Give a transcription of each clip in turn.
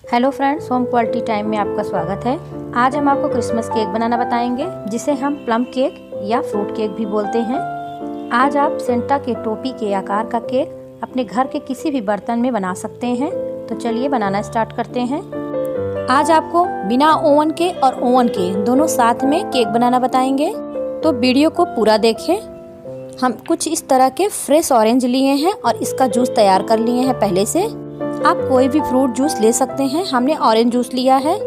Hello friends, home quality time में आपका स्वागत है। आज हम आपको क्रिसमस केक बनाना बताएंगे, जिसे हम प्लम केक या फ्रूट केक भी बोलते हैं। आज आप सेंटा के टोपी के आकार का केक अपने घर के किसी भी बर्तन में बना सकते हैं। तो चलिए बनाना स्टार्ट करते हैं। आज आपको बिना ओवन के और ओवन के दोनों साथ में केक बनाना बताएंगे, तो वीडियो को पूरा देखें। हम कुछ इस तरह के फ्रेश ऑरेंज लिए हैं और इसका जूस तैयार कर लिए हैं पहले से। आप कोई भी फ्रूट जूस ले सकते हैं, हमने ऑरेंज जूस लिया है।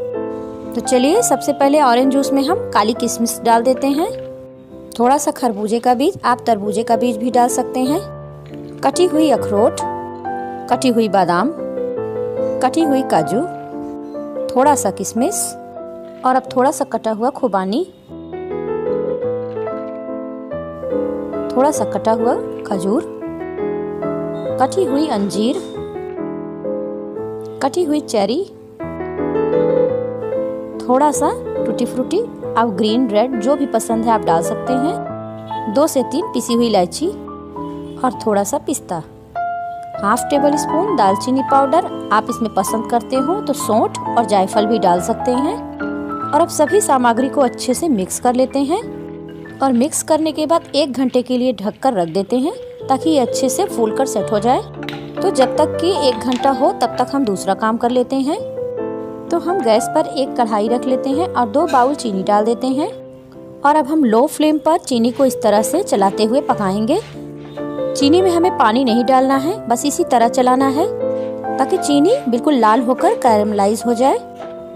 तो चलिए सबसे पहले ऑरेंज जूस में हम काली किशमिश डाल देते हैं, थोड़ा सा खरबूजे का बीज, आप तरबूजे का बीज भी डाल सकते हैं, कटी हुई अखरोट, कटी हुई बादाम, कटी हुई काजू, थोड़ा सा किशमिश और अब थोड़ा सा कटा हुआ खुबानी, थोड़ा सा कटा हुआ खजूर, कटी हुई अंजीर, कटी हुई चेरी, थोड़ा सा टूटी फ्रूटी, आप ग्रीन रेड जो भी पसंद है आप डाल सकते हैं, 2 से 3 पिसी हुई इलायची और थोड़ा सा पिस्ता, हाफ टेबल स्पून दालचीनी पाउडर, आप इसमें पसंद करते हो तो सौंठ और जायफल भी डाल सकते हैं। और अब सभी सामग्री को अच्छे से मिक्स कर लेते हैं और मिक्स करने के बाद 1 घंटे के लिए ढककर रख देते हैं ताकि ये अच्छे से फूल कर सेट हो जाए। तो जब तक कि 1 घंटा हो तब तक हम दूसरा काम कर लेते हैं। तो हम गैस पर एक कढ़ाई रख लेते हैं और 2 बाउल चीनी डाल देते हैं और अब हम लो फ्लेम पर चीनी को इस तरह से चलाते हुए पकाएंगे। चीनी में हमें पानी नहीं डालना है, बस इसी तरह चलाना है ताकि चीनी बिल्कुल लाल होकर कैरमलाइज हो जाए।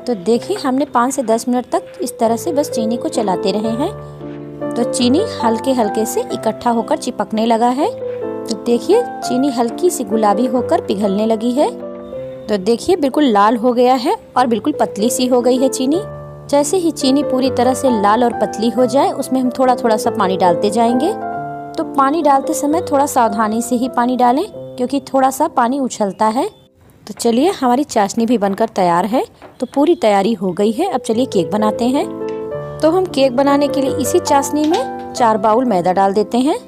तो देखिए हमने 5 से 10 मिनट तक इस तरह से बस चीनी को चलाते रहे हैं। तो चीनी हल्के हल्के से इकट्ठा होकर चिपकने लगा है। तो देखिए चीनी हल्की सी गुलाबी होकर पिघलने लगी है। तो देखिए बिल्कुल लाल हो गया है और बिल्कुल पतली सी हो गई है चीनी। जैसे ही चीनी पूरी तरह से लाल और पतली हो जाए उसमें हम थोड़ा थोड़ा सा पानी डालते जाएंगे। तो पानी डालते समय थोड़ा सावधानी से ही पानी डालें क्योंकि थोड़ा सा पानी उछलता है। तो चलिए हमारी चाशनी भी बनकर तैयार है। तो पूरी तैयारी हो गई है। अब चलिए केक बनाते हैं। तो हम केक बनाने के लिए इसी चाशनी में 4 बाउल मैदा डाल देते हैं।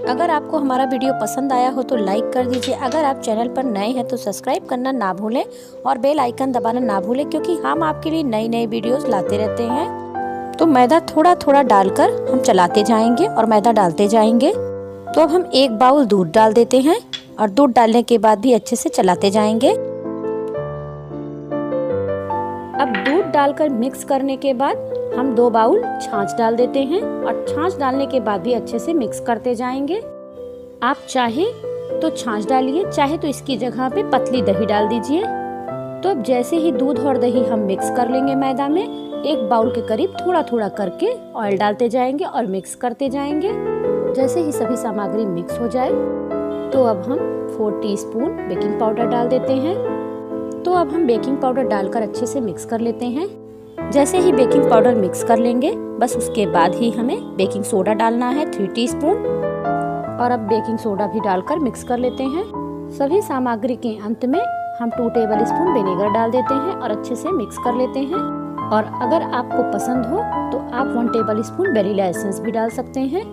अगर आपको हमारा वीडियो पसंद आया हो तो लाइक कर दीजिए। अगर आप चैनल पर नए हैं तो सब्सक्राइब करना ना भूलें और बेल आइकन दबाना ना भूलें क्योंकि हम आपके लिए नई नई वीडियोस लाते रहते हैं। तो मैदा थोड़ा थोड़ा डालकर हम चलाते जाएंगे और मैदा डालते जाएंगे। तो अब हम 1 बाउल दूध डाल देते हैं और दूध डालने के बाद भी अच्छे से चलाते जाएंगे। अब दूध डालकर मिक्स करने के बाद हम 2 बाउल छाछ डाल देते हैं और छाछ डालने के बाद भी अच्छे से मिक्स करते जाएंगे। आप चाहे तो छाछ डालिए, चाहे तो इसकी जगह पे पतली दही डाल दीजिए। तो अब जैसे ही दूध और दही हम मिक्स कर लेंगे मैदा में, 1 बाउल के करीब थोड़ा थोड़ा करके ऑयल डालते जाएंगे और मिक्स करते जाएंगे। जैसे ही सभी सामग्री मिक्स हो जाए तो अब हम 4 टीस्पून बेकिंग पाउडर डाल देते हैं। तो अब हम बेकिंग पाउडर डालकर अच्छे से मिक्स कर लेते हैं। जैसे ही बेकिंग पाउडर मिक्स कर लेंगे बस उसके बाद ही हमें बेकिंग सोडा डालना है 3 टीस्पून और अब बेकिंग सोडा भी डालकर मिक्स कर लेते हैं। सभी सामग्री के अंत में हम 2 टेबल स्पून विनेगर डाल देते हैं और अच्छे से मिक्स कर लेते हैं। और अगर आपको पसंद हो तो आप 1 टेबल स्पून वेनिला एसेंस भी डाल सकते हैं।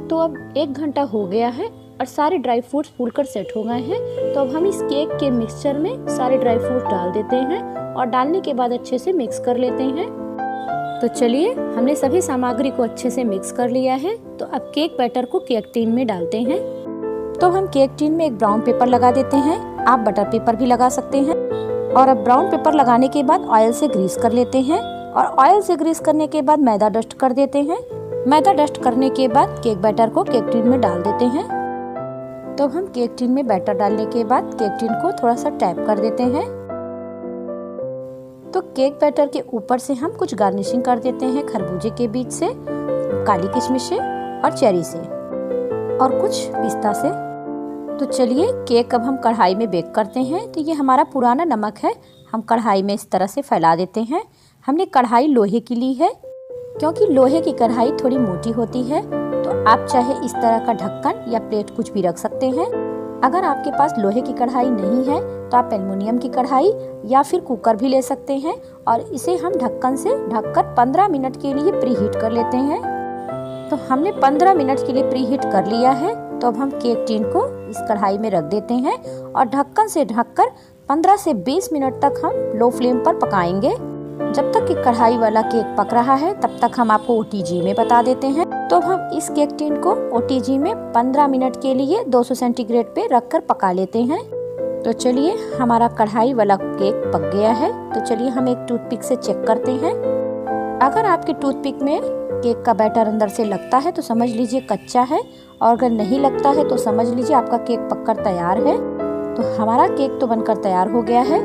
तो अब 1 घंटा हो गया है और सारे ड्राई फ्रूट्स फूलकर सेट हो गए हैं। तो अब हम इस केक के मिक्सचर में सारे ड्राई फ्रूट्स डाल देते हैं और डालने के बाद अच्छे से मिक्स कर लेते हैं। तो चलिए हमने सभी सामग्री को अच्छे से मिक्स कर लिया है। तो अब केक बैटर को केक टिन में डालते हैं। तो हम केक टिन में एक ब्राउन पेपर लगा देते हैं, आप बटर पेपर भी लगा सकते हैं। और अब ब्राउन पेपर लगाने के बाद ऑयल से ग्रीस कर लेते हैं और ऑयल से ग्रीस करने के बाद मैदा डस्ट कर देते हैं। मैदा डस्ट करने के बाद केक बैटर को केक टिन में डाल देते हैं। तो हम केक टिन में बैटर डालने के बाद केक टिन को थोड़ा सा टैप कर देते हैं। तो केक बैटर के ऊपर से हम कुछ गार्निशिंग कर देते हैं खरबूजे के बीज से, काली किशमिश से और चेरी से और कुछ पिस्ता से। तो चलिए केक अब हम कढ़ाई में बेक करते हैं। तो ये हमारा पुराना नमक है, हम कढ़ाई में इस तरह से फैला देते हैं। हमने कढ़ाई लोहे की ली है क्योंकि लोहे की कढ़ाई थोड़ी मोटी होती है। तो आप चाहे इस तरह का ढक्कन या प्लेट कुछ भी रख सकते हैं। अगर आपके पास लोहे की कढ़ाई नहीं है तो आप एल्युमिनियम की कढ़ाई या फिर कुकर भी ले सकते हैं और इसे हम ढक्कन से ढककर 15 मिनट के लिए प्रीहीट कर लेते हैं। तो हमने 15 मिनट के लिए प्रीहीट कर लिया है। तो अब हम केक टिन को इस कढ़ाई में रख देते हैं और ढक्कन से ढककर 15 से 20 मिनट तक हम लो फ्लेम पर पकाएंगे। जब तक कि कढ़ाई वाला केक पक रहा है तब तक हम आपको OTG में बता देते हैं। तो हम इस केक टिन को OTG में 15 मिनट के लिए 200 सेंटीग्रेड पे रखकर पका लेते हैं। तो चलिए, हमारा कढ़ाई वाला केक पक गया है। तो चलिए हम एक टूथपिक से चेक करते हैं। अगर आपके टूथपिक में केक का बैटर अंदर से लगता है तो समझ लीजिए कच्चा है, और अगर नहीं लगता है तो समझ लीजिए आपका केक पककर तैयार है। तो हमारा केक तो बनकर तैयार हो गया है।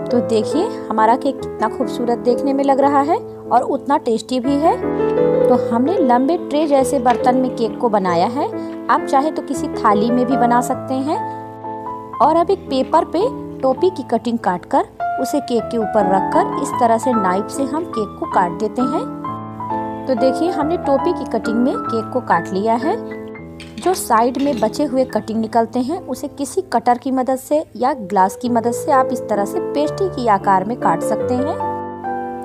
तो देखिए हमारा केक कितना खूबसूरत देखने में लग रहा है और उतना टेस्टी भी है। तो हमने लंबे ट्रे जैसे बर्तन में केक को बनाया है। आप चाहे तो किसी थाली में भी बना सकते हैं। और अब एक पेपर पे टोपी की कटिंग काटकर उसे केक के ऊपर रखकर इस तरह से नाइफ से हम केक को काट देते हैं। तो देखिए हमने टोपी की कटिंग में केक को काट लिया है। जो साइड में बचे हुए कटिंग निकलते हैं उसे किसी कटर की मदद से या ग्लास की मदद से आप इस तरह से पेस्ट्री की आकार में काट सकते हैं।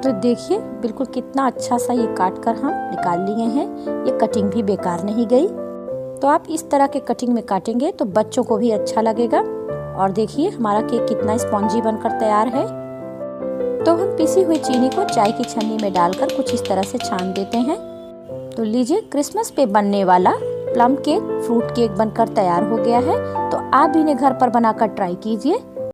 तो देखिए बिल्कुल कितना अच्छा सा ये काट कर हम निकाल लिए हैं। ये कटिंग भी बेकार नहीं गई। तो आप इस तरह के कटिंग में काटेंगे तो बच्चों को भी अच्छा लगेगा। और देखिए हमारा केक कितना स्पॉन्जी बनकर तैयार है। तो हम पिसी हुई चीनी को चाय की छन्नी में डालकर कुछ इस तरह से छान देते हैं। तो लीजिए, क्रिसमस पे बनने वाला प्लम केक फ्रूट केक बनकर तैयार हो गया है। तो आप भी इन्हें घर पर बनाकर ट्राई कीजिए।